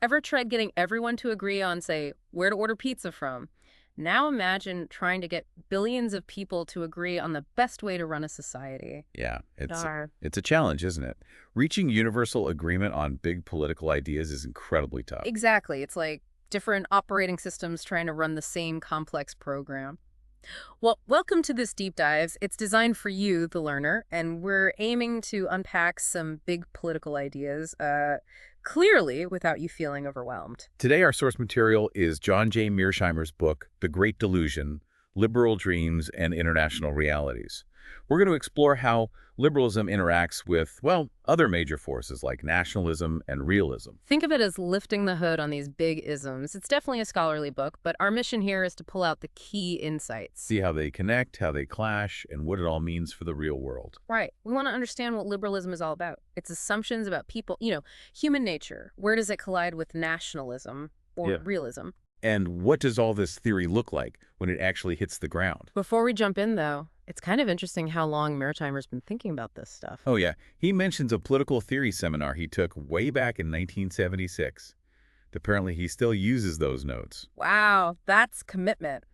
Ever tried getting everyone to agree on, say, where to order pizza from? Now imagine trying to get billions of people to agree on the best way to run a society. Yeah, Darn. it's a challenge, isn't it? Reaching universal agreement on big political ideas is incredibly tough. Exactly. It's like different operating systems trying to run the same complex program. Well, welcome to this deep dive. It's designed for you, the learner, and we're aiming to unpack some big political ideas clearly without you feeling overwhelmed. Today, our source material is John J. Mearsheimer's book, The Great Delusion, Liberal Dreams and International Realities. We're going to explore how liberalism interacts with, well, other major forces like nationalism and realism. Think of it as lifting the hood on these big isms. It's definitely a scholarly book, but our mission here is to pull out the key insights. See how they connect, how they clash, and what it all means for the real world. Right. We want to understand what liberalism is all about. Its assumptions about people, human nature. Where does it collide with nationalism or Yeah. realism? And what does all this theory look like when it actually hits the ground? Before we jump in, though, it's kind of interesting how long Mearsheimer's been thinking about this stuff. Oh, yeah. He mentions a political theory seminar he took way back in 1976. Apparently, he still uses those notes. Wow, that's commitment.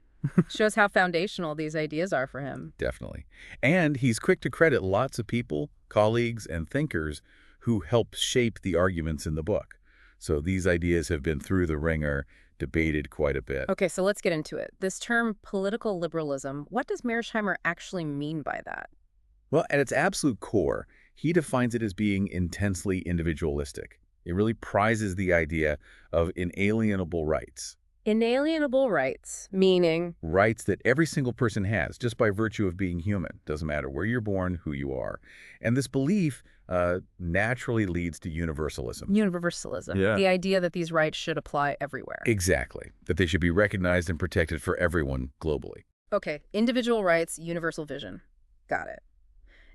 Shows how foundational these ideas are for him. Definitely. And he's quick to credit lots of people, colleagues, and thinkers who helped shape the arguments in the book. So these ideas have been through the ringer, debated quite a bit. Okay, so let's get into it. This term political liberalism, what does Mearsheimer actually mean by that? Well, at its absolute core, he defines it as being intensely individualistic. It really prizes the idea of inalienable rights. Inalienable rights, meaning Rights that every single person has just by virtue of being human. Doesn't matter where you're born, who you are. And this belief naturally leads to universalism. universalism, Yeah. the idea that these rights should apply everywhere. Exactly. That they should be recognized and protected for everyone globally. Okay, individual rights, universal vision. Got it.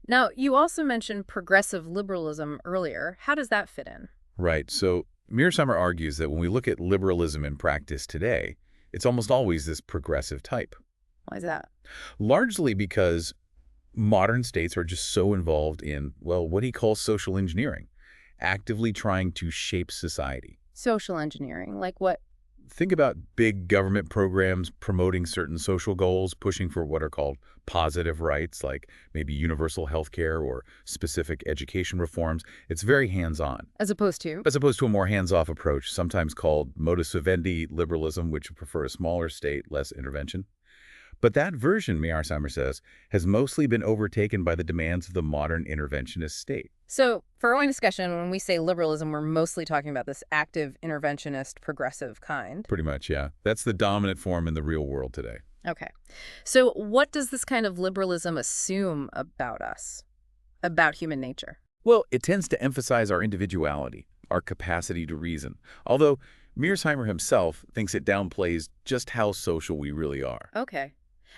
Now, you also mentioned progressive liberalism earlier. How does that fit in? Right. So Mearsheimer argues that when we look at liberalism in practice today, it's almost always this progressive type. Why is that? Largely because modern states are just so involved in, well, what he calls social engineering, actively trying to shape society. Social engineering, like what? Think about big government programs promoting certain social goals, pushing for what are called positive rights, like maybe universal health care or specific education reforms. It's very hands-on, As opposed to? as opposed to a more hands-off approach, sometimes called modus vivendi liberalism, which would prefer a smaller state, less intervention. But that version, Mearsheimer says, has mostly been overtaken by the demands of the modern interventionist state. So, for our own discussion, when we say liberalism, we're mostly talking about this active, interventionist, progressive kind. Pretty much, yeah. That's the dominant form in the real world today. Okay. So, what does this kind of liberalism assume about us, about human nature? Well, it tends to emphasize our individuality, our capacity to reason, although Mearsheimer himself thinks it downplays just how social we really are. Okay.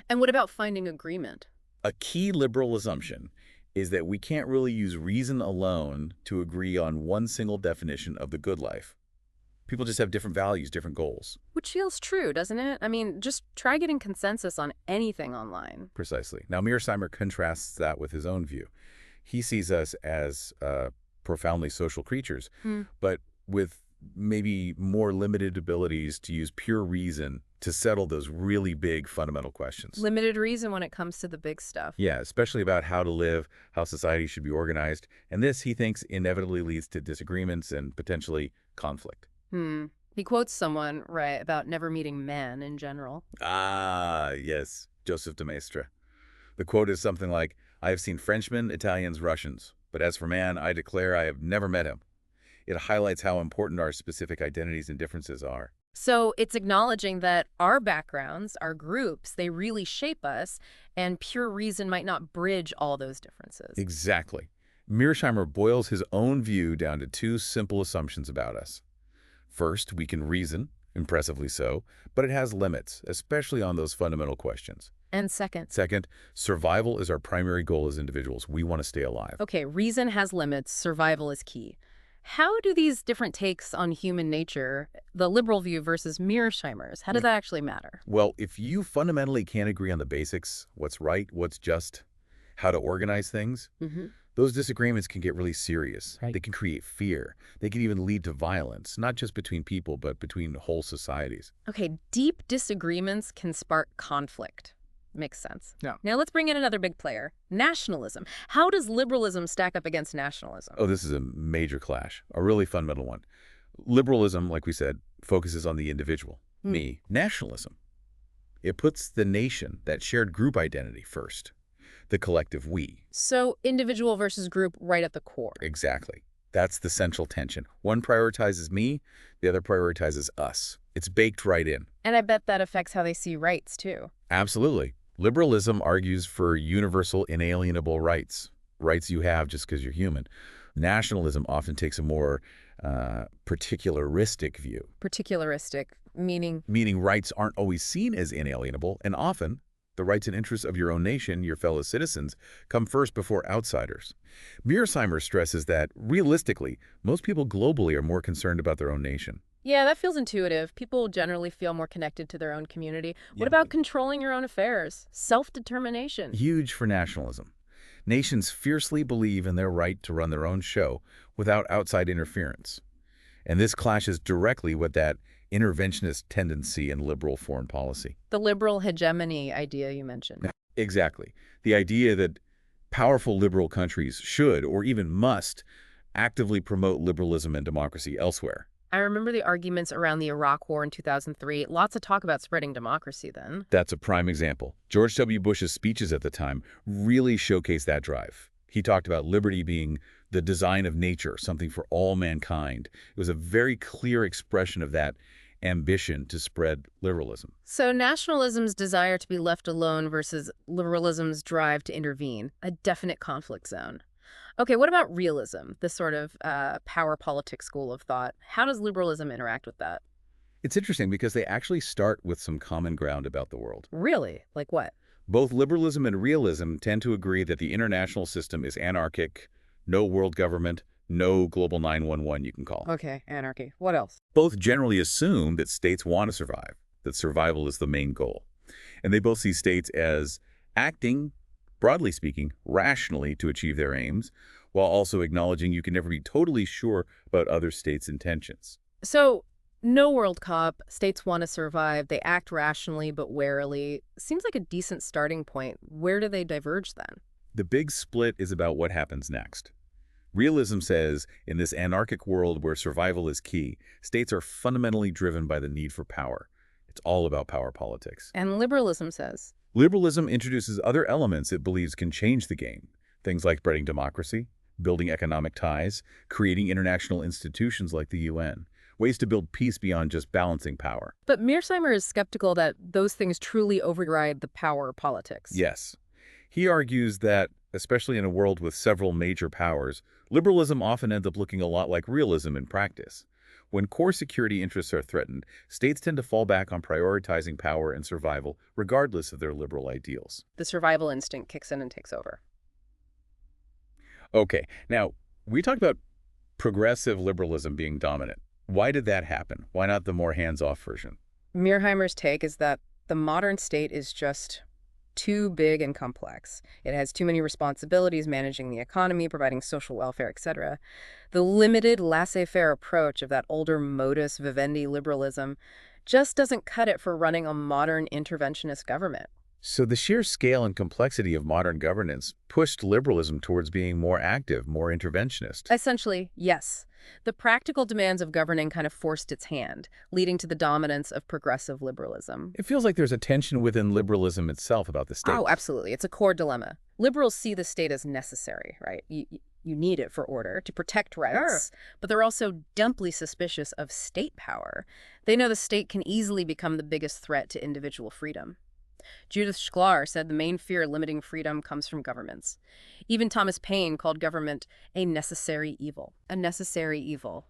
And what about finding agreement? A key liberal assumption is that we can't really use reason alone to agree on one single definition of the good life. People just have different values, different goals. Which feels true, doesn't it? I mean, just try getting consensus on anything online. Precisely. Now, Mearsheimer contrasts that with his own view. He sees us as profoundly social creatures, but with maybe more limited abilities to use pure reason to settle those really big fundamental questions. Limited reason when it comes to the big stuff. Yeah, especially about how to live, how society should be organized. And this, he thinks, inevitably leads to disagreements and potentially conflict. He quotes someone, right, about never meeting men in general. Ah, yes, Joseph de Maistre. The quote is something like, "I have seen Frenchmen, Italians, Russians, but as for man, I declare I have never met him." It highlights how important our specific identities and differences are. So it's acknowledging that our backgrounds, our groups, they really shape us, and pure reason might not bridge all those differences. Exactly. Mearsheimer boils his own view down to two simple assumptions about us. First, we can reason, impressively so, but it has limits, especially on those fundamental questions. And second, Second, survival is our primary goal as individuals. We want to stay alive. okay, reason has limits, survival is key. How do these different takes on human nature, the liberal view versus Mearsheimer's, how does that actually matter? Well, if you fundamentally can't agree on the basics, what's right, what's just, how to organize things, those disagreements can get really serious. Right. They can create fear. They can even lead to violence, not just between people, but between whole societies. Okay, deep disagreements can spark conflict. Makes sense. Yeah. Now let's bring in another big player, nationalism. How does liberalism stack up against nationalism? Oh, this is a major clash, a really fundamental one. Liberalism, like we said, focuses on the individual, me. Nationalism, it puts the nation, that shared group identity, first, the collective we. So individual versus group right at the core. Exactly. That's the central tension. One prioritizes me, the other prioritizes us. It's baked right in. And I bet that affects how they see rights, too. Absolutely. Liberalism argues for universal, inalienable rights, rights you have just because you're human. Nationalism often takes a more particularistic view. Particularistic, meaning? Meaning rights aren't always seen as inalienable, and often the rights and interests of your own nation, your fellow citizens, come first before outsiders. Mearsheimer stresses that, realistically, most people globally are more concerned about their own nation. Yeah, that feels intuitive. People generally feel more connected to their own community. What Yeah. about controlling your own affairs? Self-determination. Huge for nationalism. Nations fiercely believe in their right to run their own show without outside interference. And this clashes directly with that interventionist tendency in liberal foreign policy. The liberal hegemony idea you mentioned. Exactly. The idea that powerful liberal countries should, or even must, actively promote liberalism and democracy elsewhere. I remember the arguments around the Iraq War in 2003. Lots of talk about spreading democracy then. That's a prime example. George W. Bush's speeches at the time really showcased that drive. He talked about liberty being the design of nature, something for all mankind. It was a very clear expression of that ambition to spread liberalism. So nationalism's desire to be left alone versus liberalism's drive to intervene, a definite conflict zone. Okay, what about realism, this sort of power politics school of thought? How does liberalism interact with that? It's interesting because they actually start with some common ground about the world. Really? Like what? Both liberalism and realism tend to agree that the international system is anarchic, no world government, no global 911 you can call. Okay, anarchy. What else? Both generally assume that states want to survive, that survival is the main goal. And they both see states as acting, broadly speaking, rationally to achieve their aims, while also acknowledging you can never be totally sure about other states' intentions. So, no World Cup, states want to survive, they act rationally but warily. Seems like a decent starting point. Where do they diverge then? The big split is about what happens next. Realism says, in this anarchic world where survival is key, states are fundamentally driven by the need for power. It's all about power politics. And liberalism says? Liberalism introduces other elements it believes can change the game. Things like spreading democracy, building economic ties, creating international institutions like the UN, ways to build peace beyond just balancing power. But Mearsheimer is skeptical that those things truly override the power politics. Yes. He argues that, especially in a world with several major powers, liberalism often ends up looking a lot like realism in practice. When core security interests are threatened, states tend to fall back on prioritizing power and survival, regardless of their liberal ideals. The survival instinct kicks in and takes over. Okay, now, we talked about progressive liberalism being dominant. Why did that happen? Why not the more hands-off version? Mearsheimer's take is that the modern state is just too big and complex. It has too many responsibilities managing the economy, providing social welfare, etc. The limited laissez-faire approach of that older modus vivendi liberalism just doesn't cut it for running a modern interventionist government. So the sheer scale and complexity of modern governance pushed liberalism towards being more active, more interventionist. Essentially, yes. The practical demands of governing kind of forced its hand, leading to the dominance of progressive liberalism. It feels like there's a tension within liberalism itself about the state. Oh, absolutely. It's a core dilemma. Liberals see the state as necessary, right? You need it for order, to protect rights. Sure. But they're also dumply suspicious of state power. They know the state can easily become the biggest threat to individual freedom. Judith Shklar said the main fear limiting freedom comes from governments. Even Thomas Paine called government a necessary evil. A necessary evil.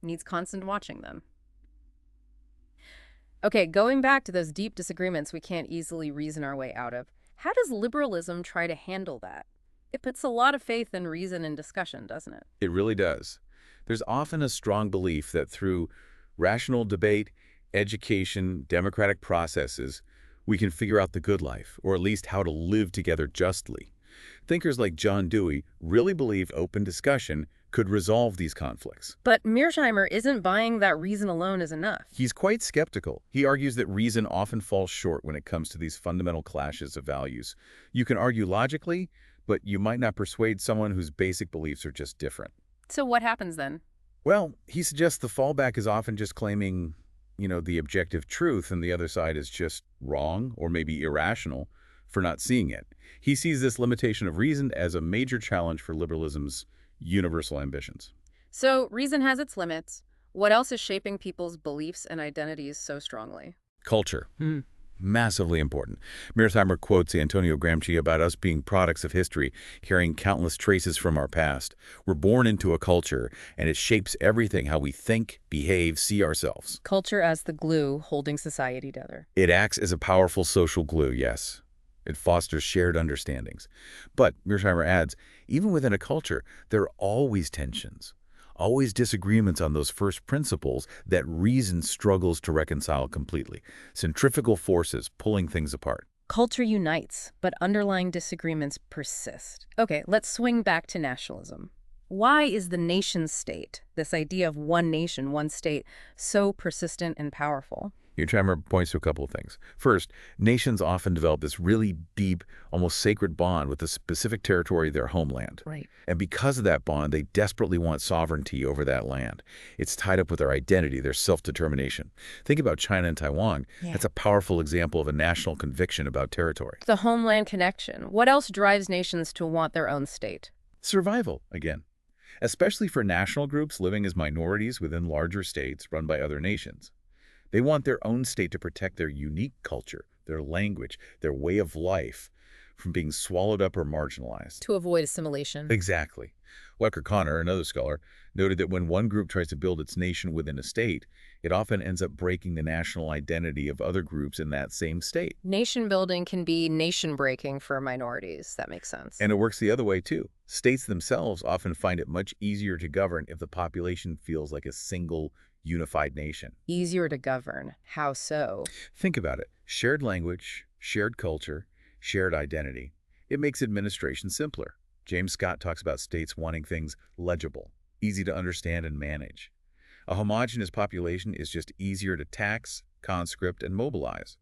Needs constant watching them. Okay, going back to those deep disagreements we can't easily reason our way out of, how does liberalism try to handle that? It puts a lot of faith in reason and discussion, doesn't it? It really does. There's often a strong belief that through rational debate, education, democratic processes, we can figure out the good life, or at least how to live together justly. Thinkers like John Dewey really believed open discussion could resolve these conflicts. But Mearsheimer isn't buying that reason alone is enough. He's quite skeptical. He argues that reason often falls short when it comes to these fundamental clashes of values. You can argue logically, but you might not persuade someone whose basic beliefs are just different. So what happens then? Well, he suggests the fallback is often just claiming, the objective truth, and the other side is just wrong or maybe irrational for not seeing it. He sees this limitation of reason as a major challenge for liberalism's universal ambitions. So reason has its limits. What else is shaping people's beliefs and identities so strongly? Culture. Massively important. Mearsheimer quotes Antonio Gramsci about us being products of history, carrying countless traces from our past. We're born into a culture, and it shapes everything, how we think, behave, see ourselves. Culture as the glue holding society together. It acts as a powerful social glue, yes. It fosters shared understandings. But, Mearsheimer adds, even within a culture, there are always tensions, always disagreements on those first principles that reason struggles to reconcile completely. Centrifugal forces pulling things apart. Culture unites, but underlying disagreements persist. Okay, let's swing back to nationalism. Why is the nation state, this idea of one nation, one state, so persistent and powerful? Mearsheimer points to a couple of things. First, nations often develop this really deep, almost sacred bond with a specific territory, their homeland. Right. And because of that bond, they desperately want sovereignty over that land. It's tied up with their identity, their self-determination. Think about China and Taiwan. Yeah. That's a powerful example of a national conviction about territory. The homeland connection. What else drives nations to want their own state? Survival, again. Especially for national groups living as minorities within larger states run by other nations. They want their own state to protect their unique culture, their language, their way of life from being swallowed up or marginalized. To avoid assimilation. Exactly. Walker Connor, another scholar, noted that when one group tries to build its nation within a state, it often ends up breaking the national identity of other groups in that same state. Nation building can be nation breaking for minorities. That makes sense. And it works the other way, too. States themselves often find it much easier to govern if the population feels like a single, unified nation. Easier to govern. How so? Think about it. Shared language, shared culture, shared identity. It makes administration simpler. James Scott talks about states wanting things legible, easy to understand and manage. A homogeneous population is just easier to tax, conscript, and mobilize.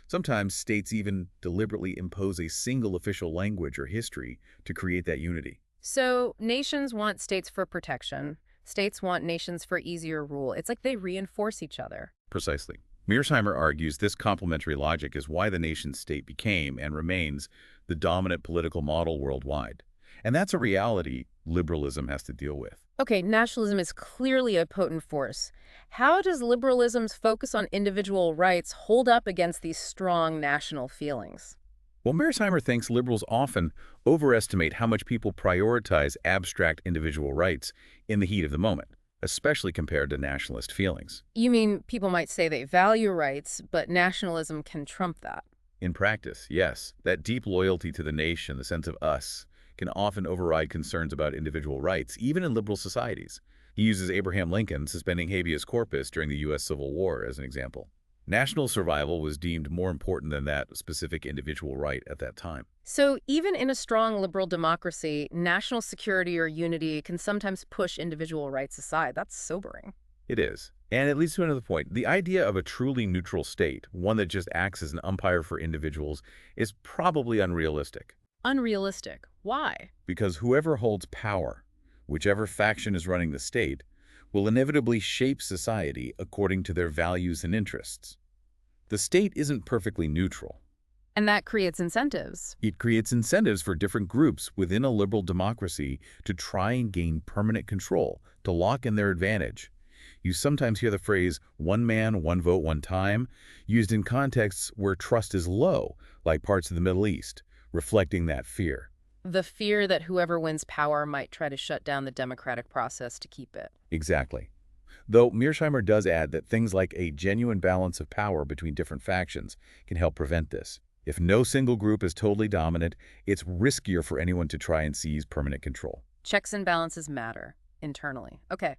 Sometimes states even deliberately impose a single official language or history to create that unity. So nations want states for protection. States want nations for easier rule. It's like they reinforce each other. Precisely. Mearsheimer argues this complementary logic is why the nation-state became and remains the dominant political model worldwide. And that's a reality liberalism has to deal with. Okay, nationalism is clearly a potent force. How does liberalism's focus on individual rights hold up against these strong national feelings? Well, Mearsheimer thinks liberals often overestimate how much people prioritize abstract individual rights in the heat of the moment, especially compared to nationalist feelings. You mean people might say they value rights, but nationalism can trump that? In practice, yes. That deep loyalty to the nation, the sense of us, can often override concerns about individual rights, even in liberal societies. He uses Abraham Lincoln suspending habeas corpus during the U.S. Civil War as an example. National survival was deemed more important than that specific individual right at that time. So even in a strong liberal democracy, national security or unity can sometimes push individual rights aside. That's sobering. It is. And it leads to another point. The idea of a truly neutral state, one that just acts as an umpire for individuals, is probably unrealistic. Unrealistic. Why? Because whoever holds power, whichever faction is running the state, will inevitably shape society according to their values and interests. The state isn't perfectly neutral. And that creates incentives. It creates incentives for different groups within a liberal democracy to try and gain permanent control, to lock in their advantage. You sometimes hear the phrase, one man, one vote, one time, used in contexts where trust is low, like parts of the Middle East, reflecting that fear. The fear that whoever wins power might try to shut down the democratic process to keep it. Exactly. Though Mearsheimer does add that things like a genuine balance of power between different factions can help prevent this. If no single group is totally dominant, it's riskier for anyone to try and seize permanent control. Checks and balances matter internally. Okay,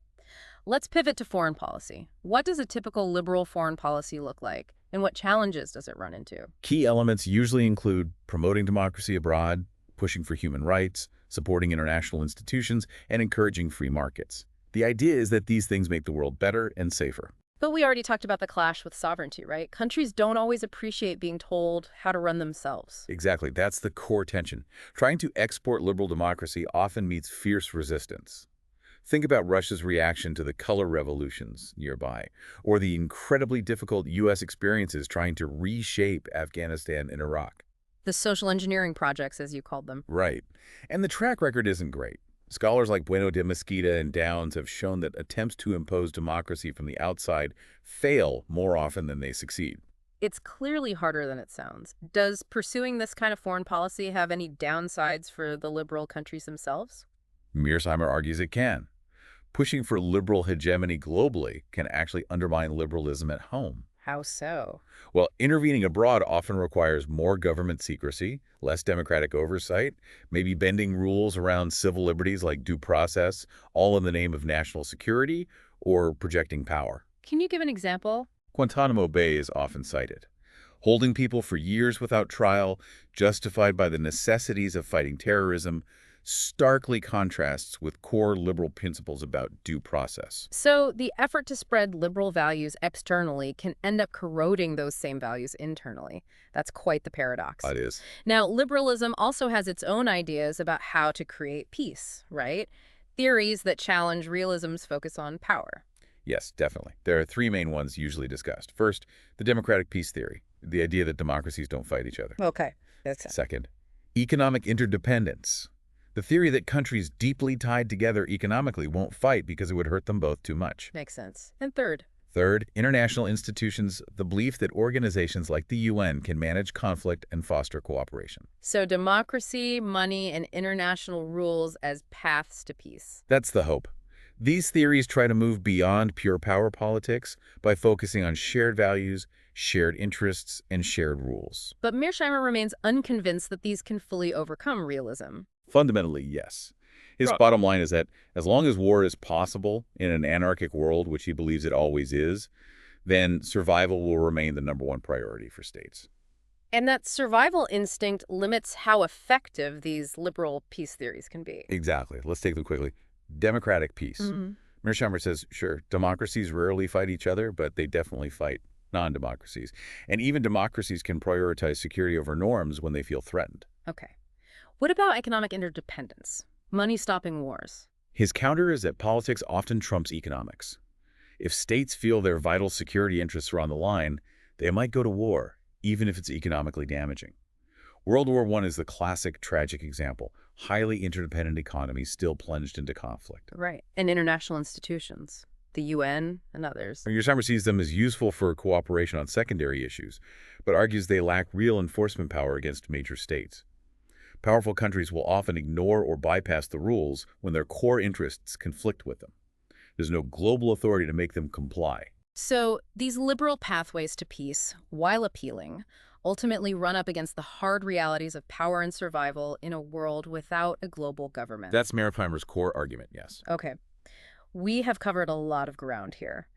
let's pivot to foreign policy. What does a typical liberal foreign policy look like, and what challenges does it run into? Key elements usually include promoting democracy abroad, pushing for human rights, supporting international institutions, and encouraging free markets. The idea is that these things make the world better and safer. But we already talked about the clash with sovereignty, right? Countries don't always appreciate being told how to run themselves. Exactly, that's the core tension. Trying to export liberal democracy often meets fierce resistance. Think about Russia's reaction to the color revolutions nearby, or the incredibly difficult U.S. experiences trying to reshape Afghanistan and Iraq. The social engineering projects, as you called them. Right. And the track record isn't great. Scholars like Bueno de Mesquita and Downs have shown that attempts to impose democracy from the outside fail more often than they succeed. It's clearly harder than it sounds. Does pursuing this kind of foreign policy have any downsides for the liberal countries themselves? Mearsheimer argues it can. Pushing for liberal hegemony globally can actually undermine liberalism at home. How so? Well, intervening abroad often requires more government secrecy, less democratic oversight, maybe bending rules around civil liberties like due process, all in the name of national security or projecting power. Can you give an example? Guantanamo Bay is often cited. Holding people for years without trial, justified by the necessities of fighting terrorism, starkly contrasts with core liberal principles about due process. So the effort to spread liberal values externally can end up corroding those same values internally. That's quite the paradox. That is. Now, liberalism also has its own ideas about how to create peace, right? Theories that challenge realism's focus on power. Yes, definitely. There are three main ones usually discussed. First, the democratic peace theory, the idea that democracies don't fight each other. Okay, that's it. Second, economic interdependence, the theory that countries deeply tied together economically won't fight because it would hurt them both too much. Makes sense. And third, International institutions, the belief that organizations like the UN can manage conflict and foster cooperation. so democracy, money, and international rules as paths to peace. That's the hope. These theories try to move beyond pure power politics by focusing on shared values, shared interests, and shared rules. But Mearsheimer remains unconvinced that these can fully overcome realism. Fundamentally, yes. His bottom line is that as long as war is possible in an anarchic world, which he believes it always is, then survival will remain the #1 priority for states. And that survival instinct limits how effective these liberal peace theories can be. Exactly. Let's take them quickly. Democratic peace. Mearsheimer says, sure, democracies rarely fight each other, but they definitely fight non-democracies. And even democracies can prioritize security over norms when they feel threatened. Okay. What about economic interdependence? Money stopping wars. His counter is that politics often trumps economics. If states feel their vital security interests are on the line, they might go to war, even if it's economically damaging. World War I is the classic tragic example. Highly interdependent economies still plunged into conflict. Right. And international institutions, the UN and others. Mearsheimer sees them as useful for cooperation on secondary issues, but argues they lack real enforcement power against major states. Powerful countries will often ignore or bypass the rules when their core interests conflict with them. There's no global authority to make them comply. So these liberal pathways to peace, while appealing, ultimately run up against the hard realities of power and survival in a world without a global government. That's Mearsheimer's core argument, yes. Okay. We have covered a lot of ground here.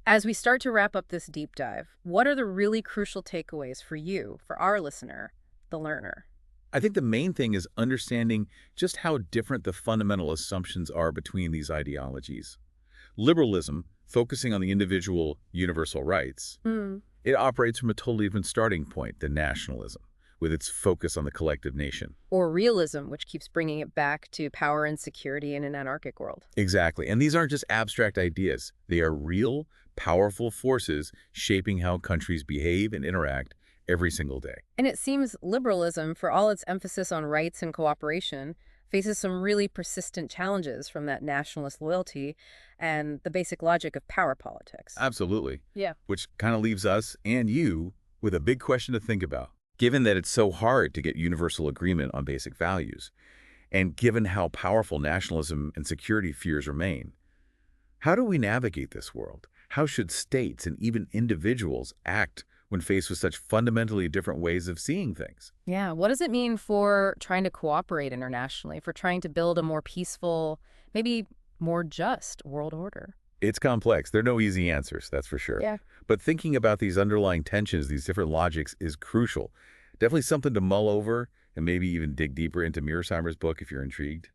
As we start to wrap up this deep dive, what are the really crucial takeaways for you, for our listener, the learner? I think the main thing is understanding just how different the fundamental assumptions are between these ideologies. Liberalism, focusing on the individual universal rights, it operates from a totally different starting point than nationalism, with its focus on the collective nation. Or realism, which keeps bringing it back to power and security in an anarchic world. Exactly. And these aren't just abstract ideas. They are real, powerful forces shaping how countries behave and interact every single day. And it seems liberalism, for all its emphasis on rights and cooperation, faces some really persistent challenges from that nationalist loyalty and the basic logic of power politics. Absolutely. Yeah. Which kind of leaves us and you with a big question to think about. Given that it's so hard to get universal agreement on basic values, and given how powerful nationalism and security fears remain, how do we navigate this world? How should states and even individuals act when faced with such fundamentally different ways of seeing things? Yeah, what does it mean for trying to cooperate internationally, for trying to build a more peaceful, maybe more just world order? It's complex. There are no easy answers, that's for sure. Yeah. But thinking about these underlying tensions, these different logics, is crucial. Definitely something to mull over and maybe even dig deeper into Mearsheimer's book if you're intrigued.